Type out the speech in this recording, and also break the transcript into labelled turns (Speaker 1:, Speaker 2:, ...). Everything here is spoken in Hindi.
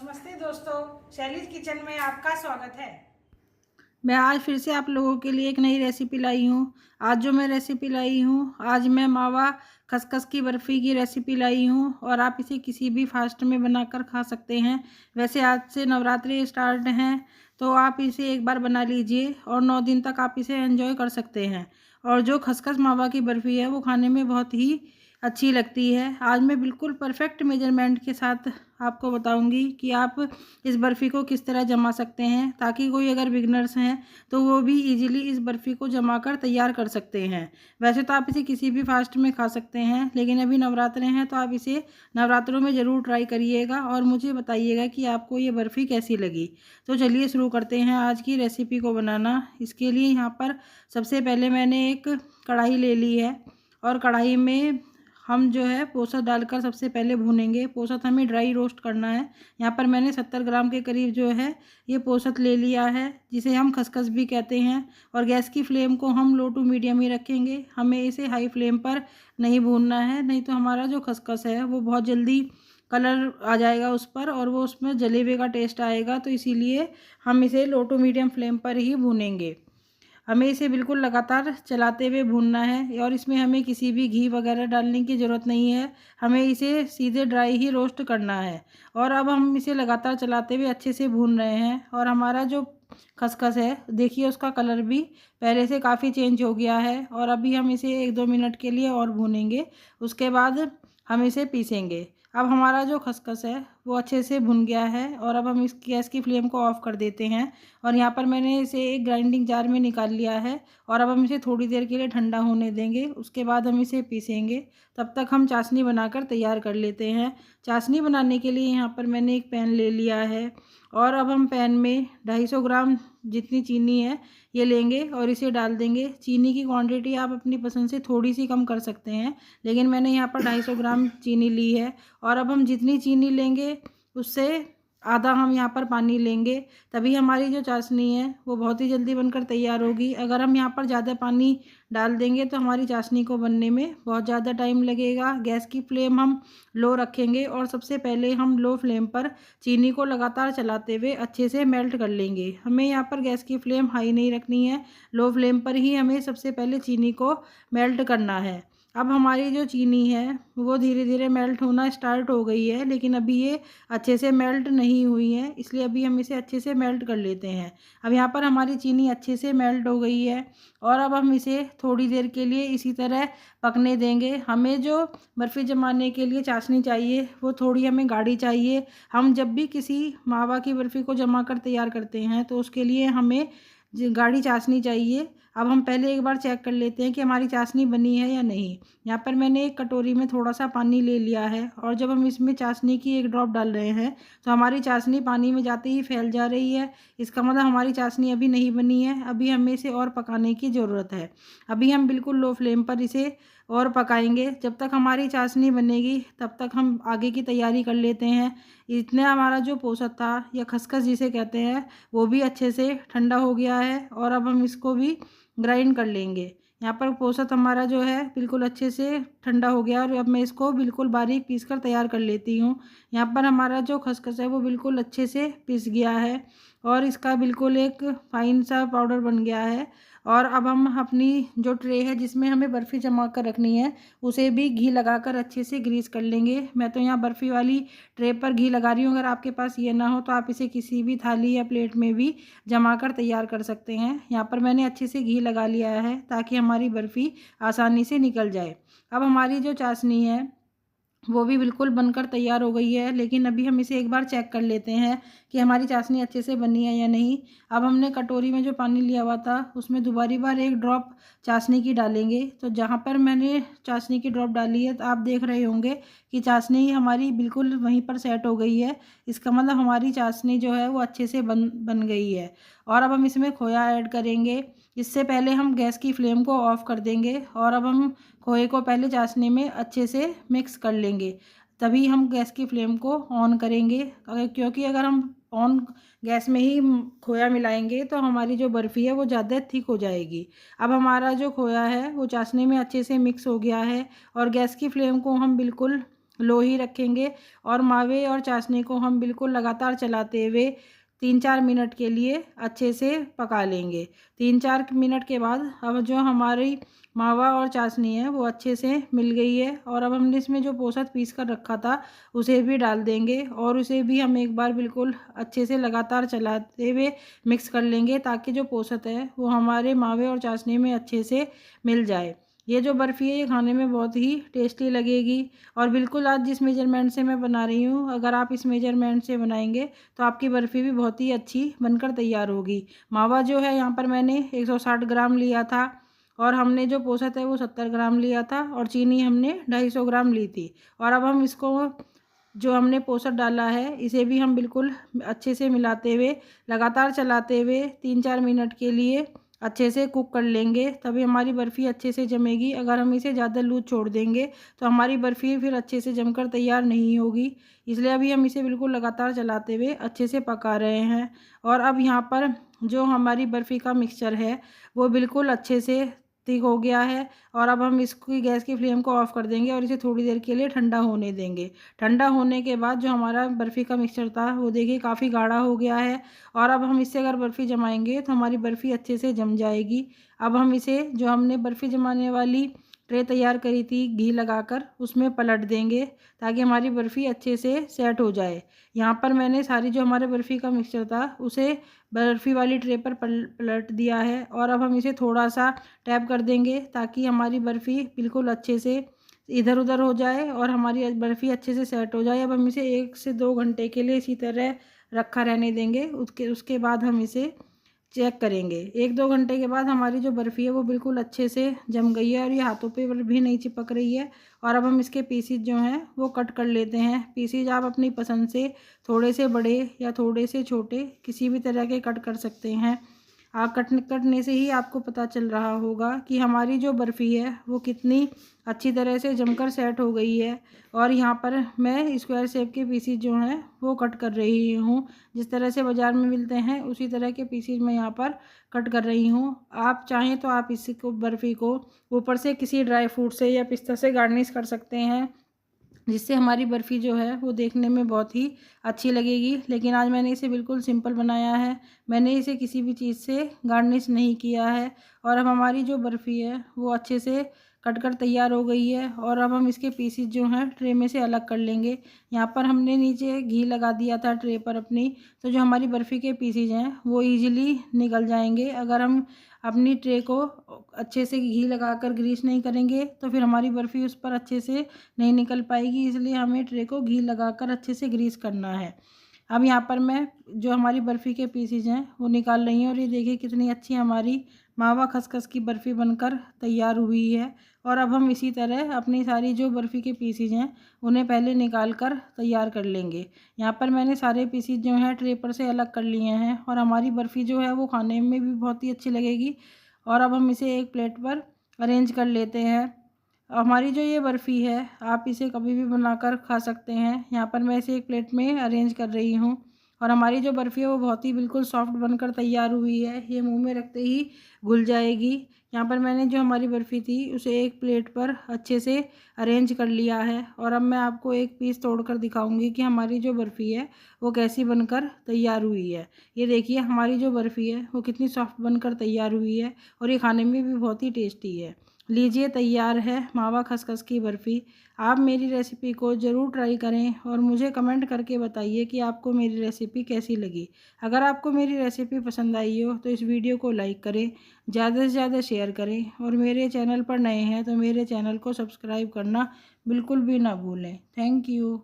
Speaker 1: नमस्ते दोस्तों, शैलीज किचन में आपका स्वागत है।
Speaker 2: मैं आज फिर से आप लोगों के लिए एक नई रेसिपी लाई हूँ। आज जो मैं रेसिपी लाई हूँ, आज मैं मावा खसखस की बर्फ़ी की रेसिपी लाई हूँ और आप इसे किसी भी फास्ट में बनाकर खा सकते हैं। वैसे आज से नवरात्रि स्टार्ट हैं, तो आप इसे एक बार बना लीजिए और 9 दिन तक आप इसे एंजॉय कर सकते हैं। और जो खसखस मावा की बर्फ़ी है वो खाने में बहुत ही अच्छी लगती है। आज मैं बिल्कुल परफेक्ट मेजरमेंट के साथ आपको बताऊंगी कि आप इस बर्फ़ी को किस तरह जमा सकते हैं, ताकि कोई अगर बिगनर्स हैं तो वो भी इजीली इस बर्फ़ी को जमा कर तैयार कर सकते हैं। वैसे तो आप इसे किसी भी फास्ट में खा सकते हैं, लेकिन अभी नवरात्रे हैं तो आप इसे नवरात्रों में ज़रूर ट्राई करिएगा और मुझे बताइएगा कि आपको ये बर्फ़ी कैसी लगी। तो चलिए शुरू करते हैं आज की रेसिपी को बनाना। इसके लिए यहाँ पर सबसे पहले मैंने एक कढ़ाई ले ली है और कढ़ाई में हम जो है पोसत डालकर सबसे पहले भूनेंगे। पोसत हमें ड्राई रोस्ट करना है। यहाँ पर मैंने 70 ग्राम के करीब जो है ये पोसत ले लिया है, जिसे हम खसखस भी कहते हैं। और गैस की फ्लेम को हम लो टू मीडियम ही रखेंगे। हमें इसे हाई फ्लेम पर नहीं भूनना है, नहीं तो हमारा जो खसखस है वो बहुत जल्दी कलर आ जाएगा उस पर और वो उसमें जलेबे का टेस्ट आएगा। तो इसीलिए हम इसे लो टू मीडियम फ्लेम पर ही भूनेंगे। हमें इसे बिल्कुल लगातार चलाते हुए भूनना है और इसमें हमें किसी भी घी वगैरह डालने की ज़रूरत नहीं है। हमें इसे सीधे ड्राई ही रोस्ट करना है। और अब हम इसे लगातार चलाते हुए अच्छे से भून रहे हैं और हमारा जो खसखस है, देखिए उसका कलर भी पहले से काफ़ी चेंज हो गया है। और अभी हम इसे 1-2 मिनट के लिए और भूनेंगे, उसके बाद हम इसे पीसेंगे। अब हमारा जो खसखस है वो अच्छे से भुन गया है और अब हम इस गैस की फ्लेम को ऑफ़ कर देते हैं। और यहाँ पर मैंने इसे एक ग्राइंडिंग जार में निकाल लिया है और अब हम इसे थोड़ी देर के लिए ठंडा होने देंगे, उसके बाद हम इसे पीसेंगे। तब तक हम चाशनी बनाकर तैयार कर लेते हैं। चाशनी बनाने के लिए यहाँ पर मैंने एक पैन ले लिया है और अब हम पैन में 250 ग्राम जितनी चीनी है ये लेंगे और इसे डाल देंगे। चीनी की क्वांटिटी आप अपनी पसंद से थोड़ी सी कम कर सकते हैं, लेकिन मैंने यहाँ पर 250 ग्राम चीनी ली है। और अब हम जितनी चीनी लेंगे उससे आधा हम यहाँ पर पानी लेंगे, तभी हमारी जो चाशनी है वो बहुत ही जल्दी बनकर तैयार होगी। अगर हम यहाँ पर ज़्यादा पानी डाल देंगे तो हमारी चाशनी को बनने में बहुत ज़्यादा टाइम लगेगा। गैस की फ्लेम हम लो रखेंगे और सबसे पहले हम लो फ्लेम पर चीनी को लगातार चलाते हुए अच्छे से मेल्ट कर लेंगे। हमें यहाँ पर गैस की फ्लेम हाई नहीं रखनी है, लो फ्लेम पर ही हमें सबसे पहले चीनी को मेल्ट करना है। अब हमारी जो चीनी है वो धीरे धीरे मेल्ट होना स्टार्ट हो गई है, लेकिन अभी ये अच्छे से मेल्ट नहीं हुई है, इसलिए अभी हम इसे अच्छे से मेल्ट कर लेते हैं। अब यहाँ पर हमारी चीनी अच्छे से मेल्ट हो गई है और अब हम इसे थोड़ी देर के लिए इसी तरह पकने देंगे। हमें जो बर्फ़ी जमाने के लिए चाशनी चाहिए वो थोड़ी हमें गाढ़ी चाहिए। हम जब भी किसी मावा की बर्फ़ी को जमा कर तैयार करते हैं तो उसके लिए हमें गाढ़ी चाशनी चाहिए। अब हम पहले एक बार चेक कर लेते हैं कि हमारी चाशनी बनी है या नहीं। यहाँ पर मैंने एक कटोरी में थोड़ा सा पानी ले लिया है और जब हम इसमें चाशनी की एक ड्रॉप डाल रहे हैं तो हमारी चाशनी पानी में जाते ही फैल जा रही है। इसका मतलब हमारी चाशनी अभी नहीं बनी है, अभी हमें इसे और पकाने की ज़रूरत है। अभी हम बिल्कुल लो फ्लेम पर इसे और पकाएंगे। जब तक हमारी चाशनी बनेगी तब तक हम आगे की तैयारी कर लेते हैं। इतना हमारा जो पोसत था या खसखस जिसे कहते हैं वो भी अच्छे से ठंडा हो गया है और अब हम इसको भी ग्राइंड कर लेंगे। यहाँ पर पोसत हमारा जो है बिल्कुल अच्छे से ठंडा हो गया और अब मैं इसको बिल्कुल बारीक पीस कर तैयार कर लेती हूँ। यहाँ पर हमारा जो खसखस है वो बिल्कुल अच्छे से पिस गया है और इसका बिल्कुल एक फाइन सा पाउडर बन गया है। और अब हम अपनी जो ट्रे है जिसमें हमें बर्फ़ी जमा कर रखनी है उसे भी घी लगाकर अच्छे से ग्रीस कर लेंगे। मैं तो यहाँ बर्फ़ी वाली ट्रे पर घी लगा रही हूँ। अगर आपके पास ये ना हो तो आप इसे किसी भी थाली या प्लेट में भी जमा कर तैयार कर सकते हैं। यहाँ पर मैंने अच्छे से घी लगा लिया है ताकि हमारी बर्फ़ी आसानी से निकल जाए। अब हमारी जो चाशनी है वो भी बिल्कुल बनकर तैयार हो गई है, लेकिन अभी हम इसे एक बार चेक कर लेते हैं कि हमारी चाशनी अच्छे से बनी है या नहीं। अब हमने कटोरी में जो पानी लिया हुआ था उसमें दोबारी बार एक ड्रॉप चाशनी की डालेंगे। तो जहाँ पर मैंने चाशनी की ड्रॉप डाली है तो आप देख रहे होंगे कि चाशनी हमारी बिल्कुल वहीं पर सेट हो गई है। इसका मतलब हमारी चाशनी जो है वो अच्छे से बन गई है। और अब हम इसमें खोया ऐड करेंगे। इससे पहले हम गैस की फ्लेम को ऑफ़ कर देंगे और अब हम खोए को पहले चाशनी में अच्छे से मिक्स कर लेंगे, तभी हम गैस की फ्लेम को ऑन करेंगे। क्योंकि अगर हम ऑन गैस में ही खोया मिलाएंगे तो हमारी जो बर्फ़ी है वो ज़्यादा थिक हो जाएगी। अब हमारा जो खोया है वो चाशनी में अच्छे से मिक्स हो गया है और गैस की फ्लेम को हम बिल्कुल लो ही रखेंगे और मावे और चाशनी को हम बिल्कुल लगातार चलाते हुए 3-4 मिनट के लिए अच्छे से पका लेंगे। 3-4 मिनट के बाद अब जो हमारी मावा और चाशनी है वो अच्छे से मिल गई है और अब हमने इसमें जो पोसत पीस कर रखा था उसे भी डाल देंगे और उसे भी हम एक बार बिल्कुल अच्छे से लगातार चलाते हुए मिक्स कर लेंगे ताकि जो पोसत है वो हमारे मावे और चाशनी में अच्छे से मिल जाए। ये जो बर्फ़ी है ये खाने में बहुत ही टेस्टी लगेगी और बिल्कुल आज जिस मेजरमेंट से मैं बना रही हूँ, अगर आप इस मेजरमेंट से बनाएंगे तो आपकी बर्फ़ी भी बहुत ही अच्छी बनकर तैयार होगी। मावा जो है यहाँ पर मैंने 160 ग्राम लिया था और हमने जो पोसत है वो 70 ग्राम लिया था और चीनी हमने 250 ग्राम ली थी। और अब हम इसको जो हमने पोसत डाला है इसे भी हम बिल्कुल अच्छे से मिलाते हुए लगातार चलाते हुए 3-4 मिनट के लिए अच्छे से कुक कर लेंगे, तभी हमारी बर्फ़ी अच्छे से जमेगी। अगर हम इसे ज़्यादा लूज़ छोड़ देंगे तो हमारी बर्फ़ी फिर अच्छे से जमकर तैयार नहीं होगी, इसलिए अभी हम इसे बिल्कुल लगातार चलाते हुए अच्छे से पका रहे हैं। और अब यहाँ पर जो हमारी बर्फ़ी का मिक्सचर है वो बिल्कुल अच्छे से थिक हो गया है और अब हम इसकी गैस की फ्लेम को ऑफ़ कर देंगे और इसे थोड़ी देर के लिए ठंडा होने देंगे। ठंडा होने के बाद जो हमारा बर्फ़ी का मिक्सचर था वो देखिए काफ़ी गाढ़ा हो गया है और अब हम इससे अगर बर्फ़ी जमाएंगे तो हमारी बर्फ़ी अच्छे से जम जाएगी। अब हम इसे जो हमने बर्फ़ी जमाने वाली ट्रे तैयार करी थी घी लगाकर उसमें पलट देंगे ताकि हमारी बर्फ़ी अच्छे से सेट हो जाए। यहाँ पर मैंने सारी जो हमारे बर्फ़ी का मिक्सचर था उसे बर्फ़ी वाली ट्रे पर पलट दिया है और अब हम इसे थोड़ा सा टैप कर देंगे ताकि हमारी बर्फ़ी बिल्कुल अच्छे से इधर उधर हो जाए और हमारी बर्फ़ी अच्छे से सेट हो जाए। अब हम इसे 1 से 2 घंटे के लिए इसी तरह रखा रहने देंगे। उसके बाद हम इसे चेक करेंगे। 1-2 घंटे के बाद हमारी जो बर्फ़ी है वो बिल्कुल अच्छे से जम गई है और ये हाथों पे भी नहीं चिपक रही है। और अब हम इसके पीसीज जो हैं वो कट कर लेते हैं। पीसीज आप अपनी पसंद से थोड़े से बड़े या थोड़े से छोटे किसी भी तरह के कट कर सकते हैं। कटने से ही आपको पता चल रहा होगा कि हमारी जो बर्फ़ी है वो कितनी अच्छी तरह से जमकर सेट हो गई है। और यहाँ पर मैं स्क्वायर शेप के पीसीज जो हैं वो कट कर रही हूँ। जिस तरह से बाज़ार में मिलते हैं उसी तरह के पीसीज मैं यहाँ पर कट कर रही हूँ। आप चाहें तो आप इसको बर्फ़ी को ऊपर से किसी ड्राई फ्रूट से या पिस्ता से गार्निश कर सकते हैं, जिससे हमारी बर्फ़ी जो है वो देखने में बहुत ही अच्छी लगेगी। लेकिन आज मैंने इसे बिल्कुल सिंपल बनाया है, मैंने इसे किसी भी चीज़ से गार्निश नहीं किया है। और अब हमारी जो बर्फ़ी है वो अच्छे से कट कर तैयार हो गई है और अब हम इसके पीसेस जो हैं ट्रे में से अलग कर लेंगे। यहाँ पर हमने नीचे घी लगा दिया था ट्रे पर अपनी, तो जो हमारी बर्फ़ी के पीसेस हैं वो ईज़िली निकल जाएंगे। अगर हम अपनी ट्रे को अच्छे से घी लगाकर ग्रीस नहीं करेंगे तो फिर हमारी बर्फ़ी उस पर अच्छे से नहीं निकल पाएगी, इसलिए हमें ट्रे को घी लगाकर अच्छे से ग्रीस करना है। अब यहाँ पर मैं जो हमारी बर्फ़ी के पीसेज हैं वो निकाल रही हूँ और ये देखिए कितनी अच्छी हमारी मावा खसखस की बर्फ़ी बनकर तैयार हुई है। और अब हम इसी तरह अपनी सारी जो बर्फ़ी के पीसेज हैं उन्हें पहले निकाल कर तैयार कर लेंगे। यहाँ पर मैंने सारे पीसेज जो हैं ट्रे पर से अलग कर लिए हैं और हमारी बर्फ़ी जो है वो खाने में भी बहुत ही अच्छी लगेगी। और अब हम इसे एक प्लेट पर अरेंज कर लेते हैं। हमारी जो ये बर्फ़ी है आप इसे कभी भी बनाकर खा सकते हैं। यहाँ पर मैं इसे एक प्लेट में अरेंज कर रही हूँ और हमारी जो बर्फ़ी है वो बहुत ही बिल्कुल सॉफ्ट बनकर तैयार हुई है, ये मुंह में रखते ही घुल जाएगी। यहाँ पर मैंने जो हमारी बर्फ़ी थी उसे एक प्लेट पर अच्छे से अरेंज कर लिया है और अब मैं आपको एक पीस तोड़कर दिखाऊंगी कि हमारी जो बर्फ़ी है वो कैसी बनकर तैयार हुई है। ये देखिए हमारी जो बर्फ़ी है वो कितनी सॉफ्ट बनकर तैयार हुई है और ये खाने में भी बहुत ही टेस्टी है। लीजिए तैयार है मावा खसखस की बर्फ़ी। आप मेरी रेसिपी को ज़रूर ट्राई करें और मुझे कमेंट करके बताइए कि आपको मेरी रेसिपी कैसी लगी। अगर आपको मेरी रेसिपी पसंद आई हो तो इस वीडियो को लाइक करें, ज़्यादा से ज़्यादा शेयर करें और मेरे चैनल पर नए हैं तो मेरे चैनल को सब्सक्राइब करना बिल्कुल भी ना भूलें। Thank you.